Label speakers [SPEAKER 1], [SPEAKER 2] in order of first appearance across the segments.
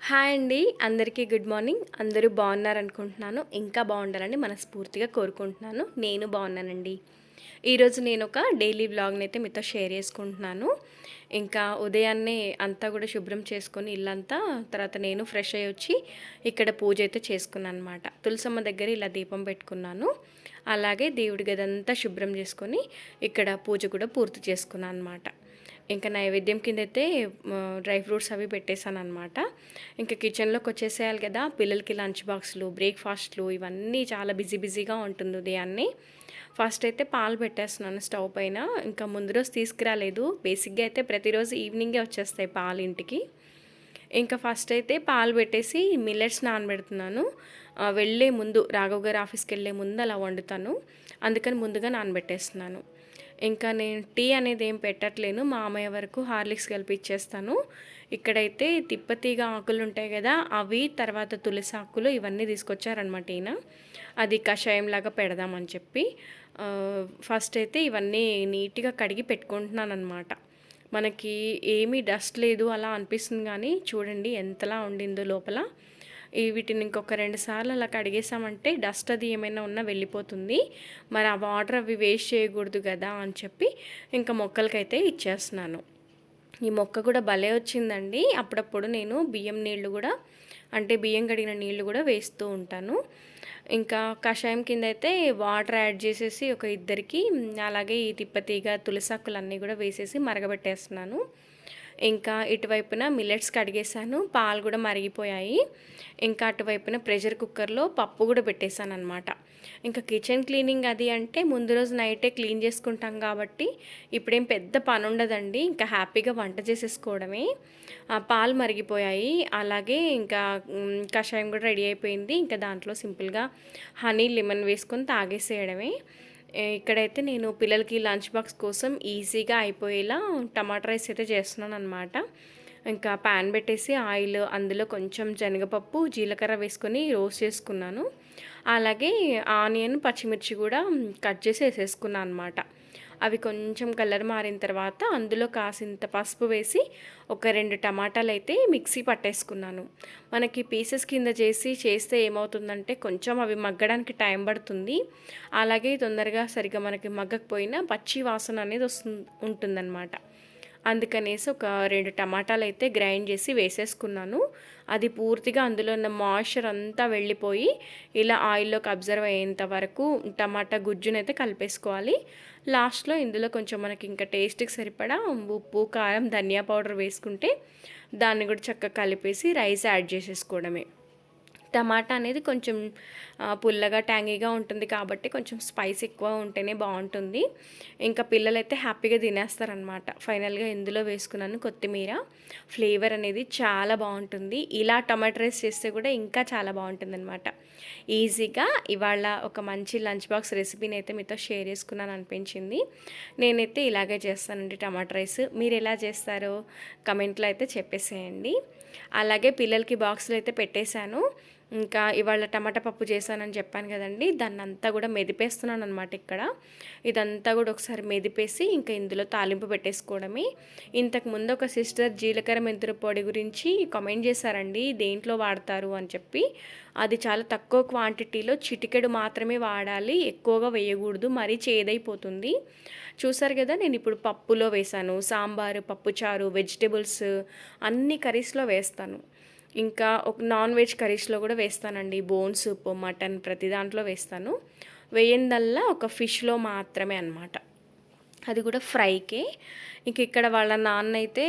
[SPEAKER 1] Hi అండి. అందరికీ good morning. అందరూ బాగున్నారనుకుంటున్నాను. ఇంకా బాగుండాలని మనస్ఫూర్తిగా కోరుకుంటున్నాను. నేను బాగున్నానండి. ఈరోజు నేనొక డైలీ వ్లాగ్‌నైతే మీతో షేర్ చేసుకుంటున్నాను. ఇంకా ఉదయాన్నే అంతా కూడా శుభ్రం చేసుకొని ఇల్లంతా తర్వాత నేను ఫ్రెష్ అయ్యొచ్చి ఇక్కడ పూజ అయితే చేసుకున్నాననమాట. తులసమ్మ దగ్గర ఇలా దీపం పెట్టుకున్నాను. అలాగే దేవుడి గదంతా శుభ్రం చేసుకొని ఇక్కడ పూజ కూడా పూర్తి చేసుకున్నాననమాట. ఇంకా నైవేద్యం కిందైతే డ్రై ఫ్రూట్స్ అవి పెట్టేశాననమాట. ఇంకా కిచెన్లోకి వచ్చేసేయాలి కదా, పిల్లలకి లంచ్ బాక్స్లు, బ్రేక్ఫాస్ట్లు ఇవన్నీ చాలా బిజీగా ఉంటుంది ఉదయాన్నే. ఫస్ట్ అయితే పాలు పెట్టేస్తున్నాను స్టవ్ పైన. ఇంకా ముందు రోజు తీసుకురాలేదు. బేసిక్గా అయితే ప్రతిరోజు ఈవినింగే వచ్చేస్తాయి పాలు ఇంటికి. ఇంకా ఫస్ట్ అయితే పాలు పెట్టేసి మిల్లెట్స్ నానబెడుతున్నాను. వెళ్ళే ముందు రాఘవ్ గారు ఆఫీస్కి వెళ్ళే ముందు అలా వండుతాను, అందుకని ముందుగా నానబెట్టేస్తున్నాను. ఇంకా నేను టీ అనేది ఏం పెట్టట్లేను, మా అమ్మయ్య వరకు హార్లిక్స్ కలిపి ఇచ్చేస్తాను. ఇక్కడైతే తిప్పతీగ ఆకులు ఉంటాయి కదా, అవి తర్వాత తులసి ఆకులు ఇవన్నీ తీసుకొచ్చారనమాట ఈయన. అది కషాయంలాగా పెడదామని చెప్పి ఫస్ట్ అయితే ఇవన్నీ నీట్గా కడిగి పెట్టుకుంటున్నాను అనమాట. మనకి ఏమీ డస్ట్ లేదు అలా అనిపిస్తుంది, కానీ చూడండి ఎంతలా ఉండిందో లోపల. వీటిని ఇంకొక 2 సార్లు అలా కడిగేసామంటే డస్ట్ అది ఏమైనా ఉన్నా వెళ్ళిపోతుంది. మరి ఆ వాటర్ అవి వేస్ట్ చేయకూడదు కదా అని చెప్పి ఇంకా మొక్కలకైతే ఇచ్చేస్తున్నాను. ఈ మొక్క కూడా భలే వచ్చిందండి. అప్పుడప్పుడు నేను బియ్యం నీళ్ళు కూడా, అంటే బియ్యం కడిగిన నీళ్ళు కూడా వేస్తూ ఉంటాను. ఇంకా కషాయం కింద అయితే వాటర్ యాడ్ చేసేసి ఒక ఇద్దరికి, అలాగే ఈ తిప్పతీగ తులసాకులు అన్నీ కూడా వేసేసి మరగబెట్టేస్తున్నాను. ఇంకా ఇటువైపున మిల్లెట్స్ కడిగేసాను, పాలు కూడా మరిగిపోయాయి. ఇంకా అటువైపున ప్రెషర్ కుక్కర్లో పప్పు కూడా పెట్టేశాను అనమాట. ఇంకా కిచెన్ క్లీనింగ్ అది అంటే ముందు రోజు నైటే క్లీన్ చేసుకుంటాం కాబట్టి ఇప్పుడేం పెద్ద పని ఉండదండి. ఇంకా హ్యాపీగా వంట చేసేసుకోవడమే. పాలు మరిగిపోయాయి, అలాగే ఇంకా కషాయం కూడా రెడీ అయిపోయింది. ఇంకా దాంట్లో సింపుల్గా హనీ లెమన్ వేసుకొని తాగేసేయడమే. ఇక్కడైతే నేను పిల్లలకి లంచ్ బాక్స్ కోసం ఈజీగా అయిపోయేలా టమాటా రైస్ అయితే చేస్తున్నాను అనమాట. ఇంకా ప్యాన్ పెట్టేసి ఆయిల్, అందులో కొంచెం శనగపప్పు, జీలకర్ర వేసుకొని రోస్ట్ చేసుకున్నాను. అలాగే ఆనియన్, పచ్చిమిర్చి కూడా కట్ చేసి వేసేసుకున్నాను అనమాట. అవి కొంచెం కలర్ మారిన తర్వాత అందులో కాసింత పసుపు వేసి ఒక 2 టమాటాలు అయితే మిక్సీ పట్టేసుకున్నాను. మనకి పీసెస్ కింద చేస్తే ఏమవుతుందంటే కొంచెం అవి మగ్గడానికి టైం పడుతుంది. అలాగే తొందరగా సరిగ్గా మనకి మగ్గకపోయినా పచ్చి వాసన అనేది ఉంటుందన్నమాట. అందుకనేసి ఒక 2 టమాటాలు అయితే గ్రైండ్ చేసి వేసేసుకున్నాను. అది పూర్తిగా అందులో ఉన్న మాయిశ్చర్ అంతా వెళ్ళిపోయి ఇలా ఆయిల్లోకి అబ్జర్వ్ అయ్యేంత వరకు టమాటా గుజ్జునైతే కలిపేసుకోవాలి. లాస్ట్లో ఇందులో కొంచెం మనకి ఇంకా టేస్ట్కి సరిపడా ఉప్పు, కారం, ధనియా పౌడర్ వేసుకుంటే దాన్ని కూడా చక్కగా కలిపేసి రైస్ యాడ్ చేసేసుకోవడమే. టమాటా అనేది కొంచెం పుల్లగా ట్యాంగీగా ఉంటుంది కాబట్టి కొంచెం స్పైస్ ఎక్కువ ఉంటేనే బాగుంటుంది. ఇంకా పిల్లలైతే హ్యాపీగా తినేస్తారనమాట. ఫైనల్గా ఇందులో వేసుకున్నాను కొత్తిమీర. ఫ్లేవర్ అనేది చాలా బాగుంటుంది. ఇలా టమాటా రైస్ చేస్తే కూడా ఇంకా చాలా బాగుంటుంది అనమాట. ఈజీగా ఇవాళ ఒక మంచి లంచ్ బాక్స్ రెసిపీని అయితే మీతో షేర్ చేసుకున్నాను అనిపించింది. నేనైతే ఇలాగే చేస్తానండి టమాటా రైస్. మీరు ఎలా చేస్తారో కమెంట్లో అయితే చెప్పేసేయండి. అలాగే పిల్లలకి బాక్సులు అయితే పెట్టేశాను. ఇంకా ఇవాళ టమాటా పప్పు చేశానని చెప్పాను కదండి, దాన్ని అంతా కూడా మెదిపేస్తున్నాను అనమాట. ఇక్కడ ఇదంతా కూడా ఒకసారి మెదిపేసి ఇంకా ఇందులో తాలింపు పెట్టేసుకోవడమే. ఇంతకుముందు ఒక సిస్టర్ జీలకర్ర మెంతుల పొడి గురించి కామెంట్ చేశారండి, దేంట్లో వాడతారు అని చెప్పి. అది చాలా తక్కువ క్వాంటిటీలో చిటికెడు మాత్రమే వాడాలి, ఎక్కువగా వేయకూడదు, మరీ చేదైపోతుంది. చూసారు కదా, నేను ఇప్పుడు పప్పులో వేశాను, సాంబారు, పప్పుచారు, వెజిటేబుల్స్ అన్ని కర్రీస్లో వేస్తాను. ఇంకా ఒక నాన్ వెజ్ కర్రీస్లో కూడా వేస్తానండి. బోన్ సూప్, మటన్ ప్రతి దాంట్లో వేస్తాను. వేయందల్లా ఒక ఫిష్లో మాత్రమే అనమాట, అది కూడా ఫ్రైకే. ఇంక ఇక్కడ వాళ్ళ నాన్న అయితే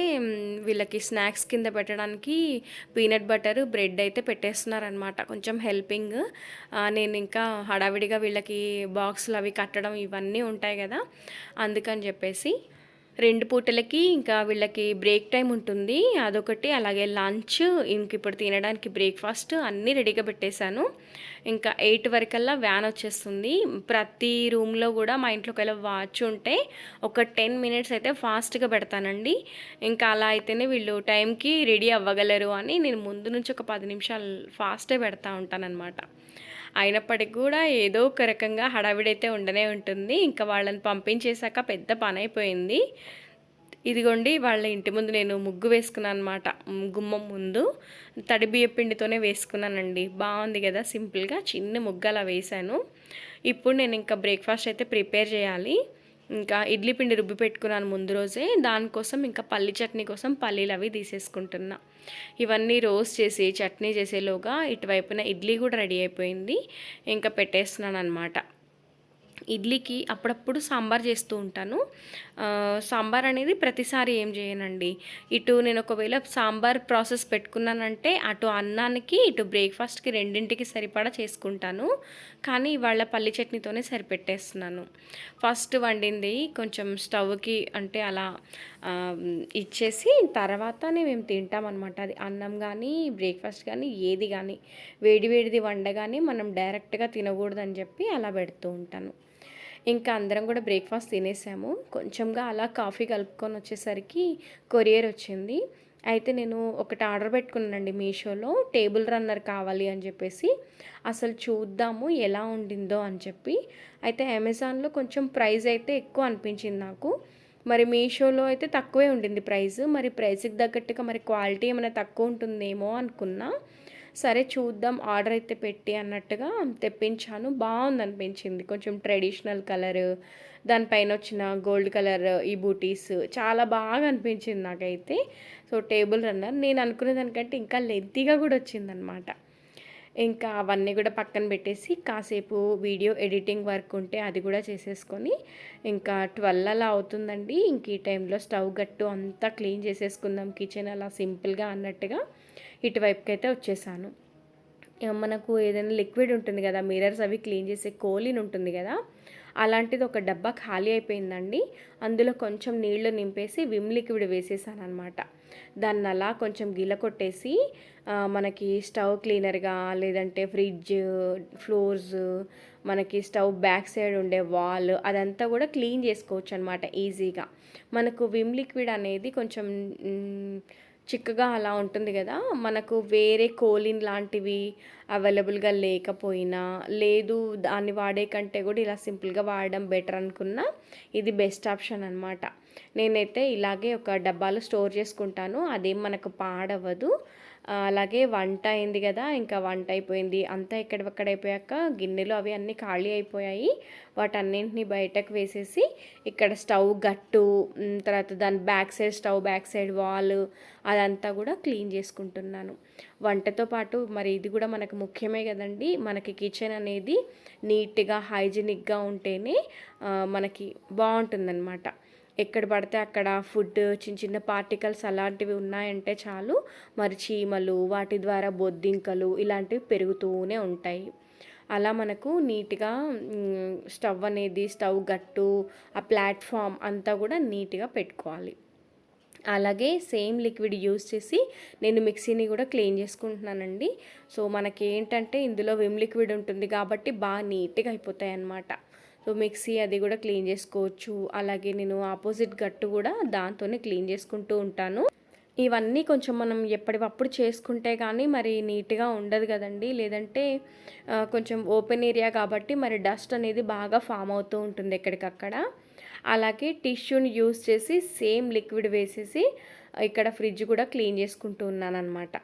[SPEAKER 1] వీళ్ళకి స్నాక్స్ కింద పెట్టడానికి పీనట్ బటర్, బ్రెడ్ అయితే పెట్టేస్తున్నారనమాట. కొంచెం హెల్పింగ్. నేను ఇంకా హడావిడిగా వీళ్ళకి బాక్సులు అవి కట్టడం ఇవన్నీ ఉంటాయి కదా, అందుకని చెప్పేసి 2 పూటలకి ఇంకా వీళ్ళకి బ్రేక్ టైం ఉంటుంది, అదొకటి. అలాగే లంచ్, ఇంక ఇప్పుడు తినడానికి బ్రేక్ఫాస్ట్ అన్నీ రెడీగా పెట్టేశాను. ఇంకా 8 వరకల్లా వ్యాన్ వచ్చేస్తుంది. ప్రతి రూమ్లో కూడా మా ఇంట్లో ఒకవేళ వాచ్ ఉంటే ఒక 10 మినిట్స్ అయితే ఫాస్ట్గా పెడతానండి. ఇంకా అలా అయితేనే వీళ్ళు టైంకి రెడీ అవ్వగలరు అని నేను ముందు నుంచి ఒక 10 నిమిషాలు ఫాస్టే పెడతా ఉంటానన్నమాట. అయినప్పటికీ కూడా ఏదో ఒక రకంగా హడావిడైతే ఉండనే ఉంటుంది. ఇంకా వాళ్ళని పంపించేశాక పెద్ద పని అయిపోయింది. ఇదిగోండి వాళ్ళ ఇంటి ముందు నేను ముగ్గు వేసుకున్నాను అనమాట. గుమ్మం ముందు తడి బియ్య పిండితోనే వేసుకున్నానండి. బాగుంది కదా, సింపుల్గా చిన్న ముగ్గు అలా వేశాను. ఇప్పుడు నేను ఇంకా బ్రేక్ఫాస్ట్ అయితే ప్రిపేర్ చేయాలి. ఇంకా ఇడ్లీ పిండి రుబ్బి పెట్టుకున్నాను ముందు రోజే. దానికోసం ఇంకా పల్లి చట్నీ కోసం పల్లీలు అవి తీసేసుకుంటున్నా. ఇవన్నీ రోస్ట్ చేసి చట్నీ చేసేలోగా ఇటువైపున ఇడ్లీ కూడా రెడీ అయిపోయింది. ఇంకా పెట్టేస్తున్నాను అనమాట. ఇడ్లీకి అప్పుడప్పుడు సాంబార్ చేస్తూ ఉంటాను. సాంబార్ అనేది ప్రతిసారి ఏం చేయనండి. ఇటు నేను ఒకవేళ సాంబార్ ప్రాసెస్ పెట్టుకున్నానంటే అటు అన్నానికి ఇటు బ్రేక్ఫాస్ట్కి రెండింటికి సరిపడా చేసుకుంటాను. కానీ ఇవాళ పల్లి చట్నీతోనే సరిపెట్టేస్తున్నాను. ఫస్ట్ వండింది కొంచెం స్టవ్కి అంటే అలా ఇచ్చేసి తర్వాతనే మేము తింటామన్నమాట. అది అన్నం కానీ బ్రేక్ఫాస్ట్ కానీ ఏది కానీ వేడివేడిది వండగానే మనం డైరెక్ట్గా తినకూడదని చెప్పి అలా పెడుతూ ఉంటాను. ఇంకా అందరం కూడా బ్రేక్ఫాస్ట్ తినేసాము. కొంచెంగా అలా కాఫీ కలుపుకొని వచ్చేసరికి కొరియర్ వచ్చింది. అయితే నేను ఒకటి ఆర్డర్ పెట్టుకున్నానండి మీషోలో, టేబుల్ రన్నర్ కావాలి అని చెప్పేసి. అసలు చూద్దాము ఎలా ఉండిందో అని చెప్పి. అయితే అమెజాన్లో కొంచెం ప్రైస్ అయితే ఎక్కువ అనిపించింది నాకు. మరి మీషోలో అయితే తక్కువే ఉండింది ప్రైస్. మరి ప్రైస్కి తగ్గట్టుగా మరి క్వాలిటీ ఏమైనా తక్కువ ఉంటుందేమో అనుకున్నా. సరే చూద్దాం ఆర్డర్ అయితే పెట్టి అన్నట్టుగా తెప్పించాను. బాగుంది అనిపించింది. కొంచెం ట్రెడిషనల్ కలర్, దానిపైన వచ్చిన గోల్డ్ కలర్ ఈ బూటీస్ చాలా బాగా అనిపించింది నాకైతే. సో టేబుల్ రన్నర్ నేను అనుకునే దానికంటే ఇంకా లెంతీగా కూడా వచ్చిందనమాట. ఇంకా అవన్నీ కూడా పక్కన పెట్టేసి కాసేపు వీడియో ఎడిటింగ్ వర్క్ ఉంటే అది కూడా చేసేసుకొని ఇంకా 12 అలా అవుతుందండి. ఇంక ఈ టైంలో స్టవ్ గట్టు అంతా క్లీన్ చేసేసుకుందాం కిచెన్ అలా సింపుల్గా అన్నట్టుగా ఇటువైపుకి అయితే వచ్చేసాను. మనకు ఏదైనా లిక్విడ్ ఉంటుంది కదా, మిర్రర్స్ అవి క్లీన్ చేసే కోలిన్ ఉంటుంది కదా, అలాంటిది ఒక డబ్బా ఖాళీ అయిపోయిందండి. అందులో కొంచెం నీళ్లు నింపేసి విమ్ లిక్విడ్ వేసేసాను అనమాట. దాన్ని అలా కొంచెం గిల కొట్టేసి మనకి స్టవ్ క్లీనర్గా లేదంటే ఫ్రిడ్జ్ ఫ్లోర్స్, మనకి స్టవ్ బ్యాక్ సైడ్ ఉండే వాల్ అదంతా కూడా క్లీన్ చేసుకోవచ్చు అనమాట ఈజీగా. మనకు విమ్ లిక్విడ్ అనేది కొంచెం చిక్కగా అలా ఉంటుంది కదా, మనకు వేరే కోలిన్ లాంటివి అవైలబుల్గా లేకపోయినా లేదు దాన్ని వాడే కంటే కూడా ఇలా సింపుల్గా వాడడం బెటర్ అనుకున్నా ఇది బెస్ట్ ఆప్షన్ అనమాట. నేనైతే ఇలాగే ఒక డబ్బాలో స్టోర్ చేసుకుంటాను, అదేం మనకు పాడవదు. అలాగే వంట అయింది కదా, ఇంకా వంట అయిపోయింది అంతా ఎక్కడెక్కడ అయిపోయాక గిన్నెలు అవి అన్నీ ఖాళీ అయిపోయాయి. వాటన్నింటినీ బయటకు వేసేసి ఇక్కడ స్టవ్ గట్టు, తర్వాత దాని back side stove back side wall అదంతా కూడా క్లీన్ చేసుకుంటున్నాను. వంటతో పాటు మరి ఇది కూడా మనకు ముఖ్యమే కదండి. మనకి కిచెన్ అనేది నీట్గా హైజీనిక్గా ఉంటేనే మనకి బాగుంటుందన్నమాట. ఎక్కడ పడితే అక్కడ ఫుడ్ చిన్న చిన్న పార్టికల్స్ అలాంటివి ఉన్నాయంటే చాలు, మరి చీమలు వాటి ద్వారా బొద్దింకలు ఇలాంటివి పెరుగుతూనే ఉంటాయి. అలా మనకు నీట్గా స్టవ్ అనేది స్టవ్ గట్టు ఆ ప్లాట్ఫామ్ అంతా కూడా నీట్గా పెట్టుకోవాలి. అలాగే సేమ్ లిక్విడ్ యూస్ చేసి నేను మిక్సీని కూడా క్లీన్ చేసుకుంటున్నానండి. సో మనకి ఏంటంటే ఇందులో విమ్ లిక్విడ్ ఉంటుంది కాబట్టి బాగా నీట్గా అయిపోతాయి అన్నమాట. సో మిక్సీ అది కూడా క్లీన్ చేసుకోవచ్చు. అలాగే నేను ఆపోజిట్ గట్టు కూడా దాంతోనే క్లీన్ చేసుకుంటూ ఉంటాను. ఇవన్నీ కొంచెం మనం ఎప్పటికప్పుడు చేసుకుంటే కానీ మరి నీట్గా ఉండదు కదండి. లేదంటే కొంచెం ఓపెన్ ఏరియా కాబట్టి మరి డస్ట్ అనేది బాగా ఫామ్ అవుతూ ఉంటుంది ఎక్కడికక్కడ. అలాగే టిష్యూని యూస్ చేసి సేమ్ లిక్విడ్ వేసేసి ఇక్కడ ఫ్రిడ్జ్ కూడా క్లీన్ చేసుకుంటూ ఉన్నాను అనమాట.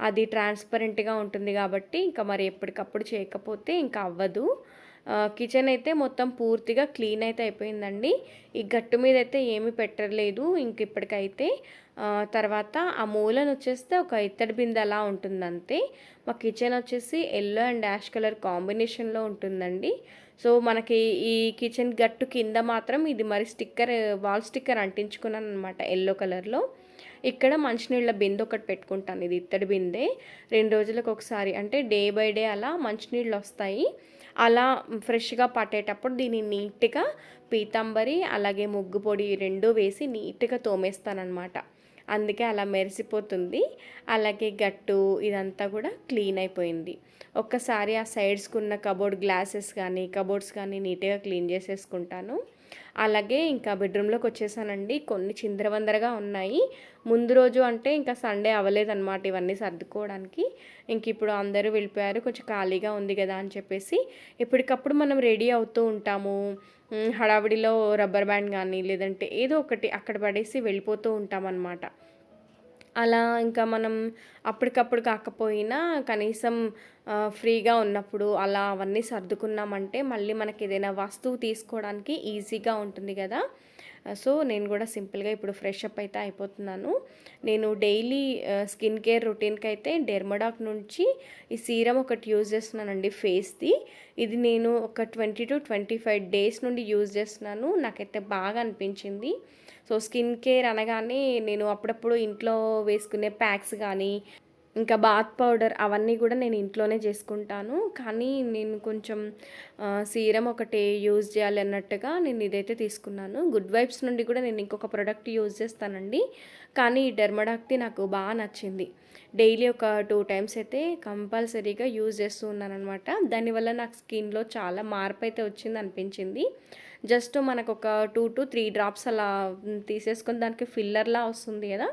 [SPEAKER 1] అది ట్రాన్స్పరెంట్గా ఉంటుంది కాబట్టి ఇంకా మరి ఎప్పటికప్పుడు చేయకపోతే ఇంకా అవ్వదు. కిచెన్ అయితే మొత్తం పూర్తిగా క్లీన్ అయితే అయిపోయిందండి. ఈ గట్టు మీద అయితే ఏమీ పెట్టలేదు ఇంక ఇప్పటికైతే. తర్వాత ఆ మూలను వచ్చేస్తే ఒక ఇత్తడి బిందె అలా ఉంటుందంతే. మా కిచెన్ వచ్చేసి ఎల్లో అండ్ యాష్ కలర్ కాంబినేషన్లో ఉంటుందండి. సో మనకి ఈ కిచెన్ గట్టు కింద మాత్రం ఇది మరి స్టిక్కర్, వాల్ స్టిక్కర్ అంటించుకున్నాను అనమాట ఎల్లో కలర్లో. ఇక్కడ మంచినీళ్ళ బిందె ఒకటి పెట్టుకుంటాను, ఇది ఇత్తడి బిందె. 2 రోజులకు ఒకసారి అంటే డే బై డే అలా మంచినీళ్ళు వస్తాయి. అలా ఫ్రెష్గా పట్టేటప్పుడు దీన్ని నీట్గా పీతాంబరి అలాగే ముగ్గు పొడి 2 వేసి నీట్గా తోమేస్తానమాట. అందుకే అలా మెరిసిపోతుంది. అలాగే గట్టు ఇదంతా కూడా క్లీన్ అయిపోయింది. ఒక్కసారి ఆ సైడ్స్కి ఉన్న కబోర్డ్ గ్లాసెస్ కానీ కబోర్డ్స్ కానీ నీట్గా క్లీన్ చేసేసుకుంటాను. అలాగే ఇంకా బెడ్రూమ్లోకి వచ్చేసానండి. కొన్ని చిందరవందరగా ఉన్నాయి. ముందు రోజు అంటే ఇంకా సండే అవ్వలేదన్నమాట ఇవన్నీ సర్దుకోవడానికి. ఇంక ఇప్పుడు అందరూ వెళ్ళిపోయారు. కొంచెం ఖాళీగా ఉంది కదా అని చెప్పేసి ఎప్పటికప్పుడు మనం రెడీ అవుతూ ఉంటాము. హడావిడిలో రబ్బర్ బ్యాండ్ కానీ లేదంటే ఏదో ఒకటి అక్కడ పడేసి వెళ్ళిపోతూ ఉంటామన్నమాట. అలా ఇంకా మనం అప్పటికప్పుడు కాకపోయినా కనీసం ఫ్రీగా ఉన్నప్పుడు అలా అవన్నీ సర్దుకున్నామంటే మళ్ళీ మనకేదైనా వస్తువు తీసుకోవడానికి ఈజీగా ఉంటుంది గదా! సో, నేను గూడా సింపుల్‌గా ఇప్పుడు ఫ్రెష్ అప్ అయితే అయిపోతున్నాను. నేను డైలీ స్కిన్ కేర్ రొటీన్‌కైతే డెర్మడాక్ నుంచి ఈ సీరమ్ ఒకటి యూజ్ చేస్తున్నానండి ఫేస్‌ది. ఇది నేను ఒక 20-25 డేస్ నుండి యూజ్ చేస్తున్నాను. నాకైతే బాగా అనిపించింది. సో, స్కిన్ కేర్ అనగానే నేను అప్పుడప్పుడు ఇంట్లో వేసుకునే ప్యాక్స్ గానీ, ఇంకా బాత్ పౌడర్ అవన్నీ గూడా నేను ఇంట్లోనే చేసుకుంటాను. కానీ నేను కొంచెం సీరమ్ ఒకటి యూజ్ చేయాలి అన్నట్టుగా నేను ఇదైతే తీసుకున్నాను. గుడ్ వైబ్స్ నుండి కూడా నేను ఇంకొక ప్రొడక్ట్ యూజ్ చేస్తానండి. కానీ ఈ డెర్మడాక్‌ది నాకు బాగా నచ్చింది. డైలీ ఒక 2 టైమ్స్ అయితే కంపల్సరీగా యూజ్ చేస్తూ ఉన్నాననమాట. దానివల్ల నాకు స్కిన్‌లో చాలా మార్పయితే వచ్చిందనిపించింది. జస్ట్ మనకొక 2-3 డ్రాప్స్ అలా తీసేసుకొని దానికి ఫిల్లర్‌లా వస్తుంది గదా!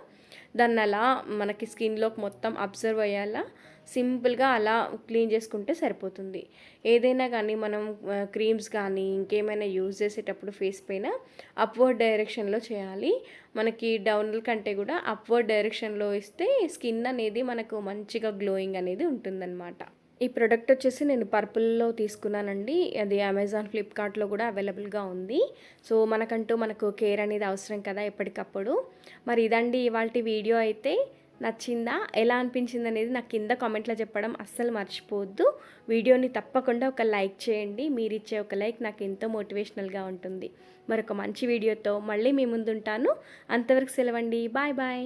[SPEAKER 1] దాన్నలా మనకి స్కిన్‌లోకి మొత్తం అబ్జర్వ్ అయ్యేలా సింపుల్‌గా అలా క్లీన్ చేసుకుంటే సరిపోతుంది. ఏదైనా గానీ మనం క్రీమ్స్ కానీ, ఇంకేమైనా యూజ్ చేసేటప్పుడు ఫేస్ పైన అప్‌వర్డ్ డైరెక్షన్‌లో చేయాలి. మనకి డౌన్‌ల కంటే గూడా అప్‌వర్డ్ డైరెక్షన్‌లో ఇస్తే స్కిన్ అనేది మనకు మంచిగా గ్లోయింగ్ అనేది ఉంటుందన్నమాట. ఈ ప్రొడక్ట్ వచ్చేసి నేను పర్పుల్‌లో తీసుకున్నానండి. అది అమెజాన్, ఫ్లిప్‌కార్ట్‌లో కూడా అవైలబుల్‌గా ఉంది. సో, మనకు కేర్ అనేది అవసరం కదా ఎప్పటికప్పుడు. మరి ఇదండి ఇవాల్టి వీడియో అయితే. నచ్చిందా? ఎలా అనిపించిందనేది నాకు కింద కామెంట్‌లో చెప్పడం అస్సలు మర్చిపోవద్దు. వీడియోని తప్పకుండా ఒక లైక్ చేయండి. మీరిచ్చే ఒక లైక్ నాకు ఎంతో మోటివేషనల్‌గా ఉంటుంది. మరొక మంచి వీడియోతో మళ్ళీ మీ ముందుంటాను. అంతవరకు సెలవండి. Bye bye.